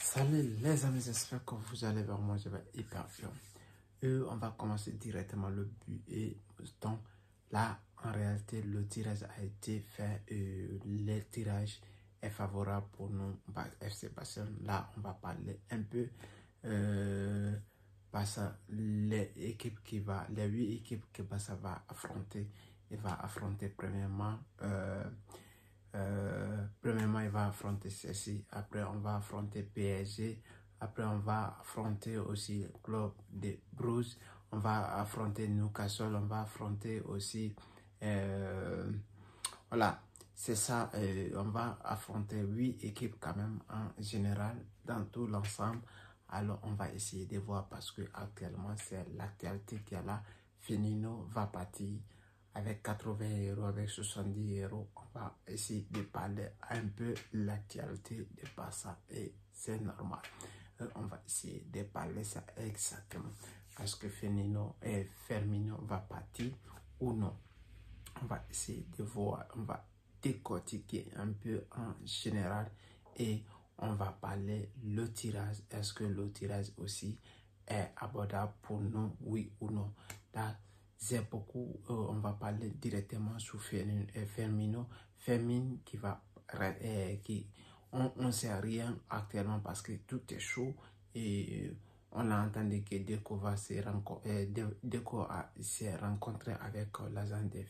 Salut les amis, j'espère que vous allez vers moi, je vais hyper bien. Et on va commencer directement le but. Et donc là, en réalité, le tirage a été fait. Le tirage est favorable pour nous, FC Barcelone. Là, on va parler un peu parce les équipes les 8 équipes que Barça va affronter. Il va affronter premièrement. Premièrement, il va affronter ceci. Après, on va affronter PSG. Après, on va affronter aussi le club de Bruges. On va affronter Newcastle. On va affronter aussi. Voilà, c'est ça. On va affronter 8 équipes quand même en général dans tout l'ensemble. Alors, on va essayer de voir parce que actuellement, c'est l'actualité qui est là. Firmino va partir avec 80 €, avec 70 €. On va essayer de parler un peu l'actualité de Barça et c'est normal. On va essayer de parler ça exactement. Est-ce que Firmino va partir ou non? On va essayer de voir, on va décortiquer un peu en général et on va parler le tirage. Est-ce que le tirage aussi est abordable pour nous, oui ou non? Là, c'est beaucoup, on va parler directement sur Firmino. Firmino qui va, on ne sait rien actuellement parce que tout est chaud et on a entendu que Deco s'est rencontré avec l'agent de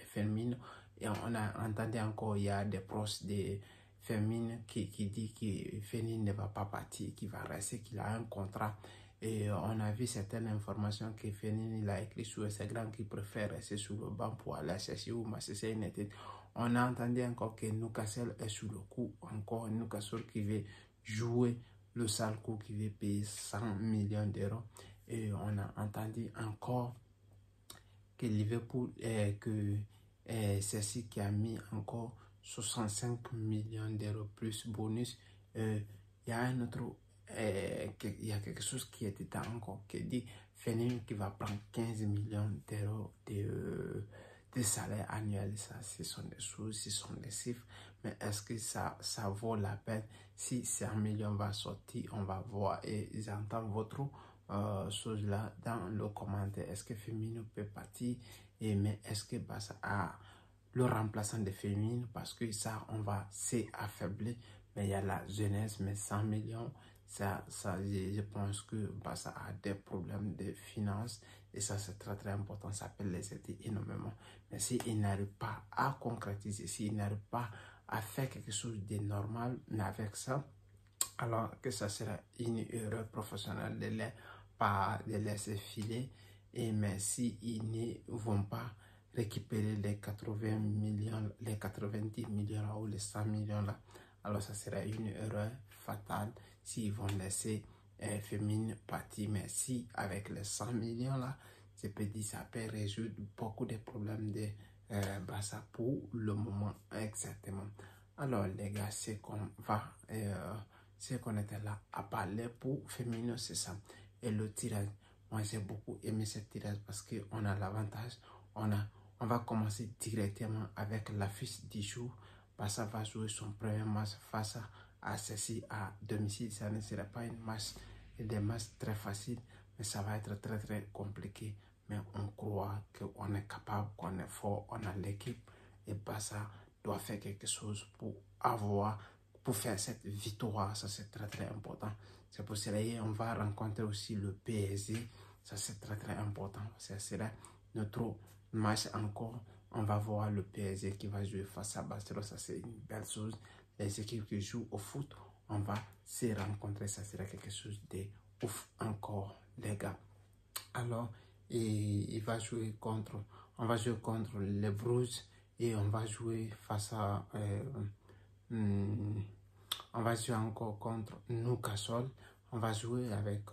Firmino et on a entendu encore il y a des proches de Firmino qui dit que Firmino ne va pas partir, qu'il va rester, qu'il a un contrat. Et on a vu certaines informations que Firmino il a écrit sur Instagram qu'il préfère rester sur le banc pour aller chercher ou Manchester United. On a entendu encore que Newcastle est sur le coup, encore Newcastle qui veut jouer le sale coup, qui veut payer 100 millions d'euros. Et on a entendu encore que Liverpool, celle-ci qui a mis encore 65 millions d'euros plus bonus. Il y a un autre, il y a quelque chose qui était encore qui dit Firmino qui va prendre 15 millions d'euros de salaire annuel. Ça, ce sont des choses, ce sont des chiffres. Mais est-ce que ça vaut la peine? Si 100 millions va sortir, on va voir et j'entends votre chose là dans le commentaire. Est-ce que Firmino peut partir? Mais est-ce que Barça a le remplaçant de Firmino? Parce que ça, on va s'affaiblir. Mais il y a la jeunesse, mais 100 millions, je pense que Barça a des problèmes de finances et ça, c'est très très important. Ça peut les aider énormément. Mais s'il n'arrive pas à concrétiser, s'il n'arrive pas à faire quelque chose de normal avec ça, alors que ça sera une erreur professionnelle de laisser filer. Mais s'ils ne vont pas récupérer les 80 millions, les 90 millions là, ou les 100 millions là, alors ça sera une erreur fatale s'ils vont laisser Firmino partir. Mais si avec les 100 millions là, je peux dire ça peut résoudre beaucoup de problèmes de Barça pour le moment exactement. Alors les gars, c'est qu'on va, c'est qu'on était là à parler pour Firmino, c'est ça. Et le tirage, moi j'ai beaucoup aimé ce tirage parce qu'on a l'avantage, on va commencer directement avec l'affiche du jour. Barça va jouer son premier match face à ceci à domicile. Ça ne sera pas des matchs très faciles, mais ça va être très très compliqué. Mais on croit qu'on est capable, qu'on est fort, on a l'équipe et Barça doit faire quelque chose pour faire cette victoire. Ça c'est très très important. C'est pour cela qu'on va rencontrer aussi le PSG. Ça c'est très très important. Ça sera notre match encore. On va voir le PSG qui va jouer face à Barcelone. Ça c'est une belle chose. Les équipes qui jouent au foot, on va se rencontrer. Ça sera quelque chose de ouf encore, les gars. Alors, on va jouer contre les Bruges et on va jouer face à on va jouer encore contre Newcastle. On va jouer avec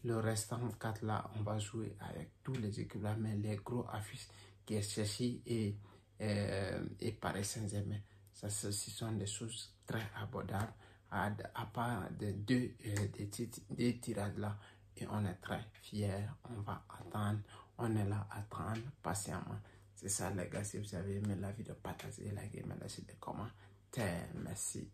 le restant 4 là. On va jouer avec tous les équipes là, mais les gros affiches qui est Chelsea et Paris Saint-Germain. Ça, ce sont des choses très abordables à part des deux tirages là. Et on est très fiers. On va attendre. On est là à attendre patiemment. C'est ça les gars. Si vous avez aimé la vidéo, partagez, likez, laissez des commentaires. Merci.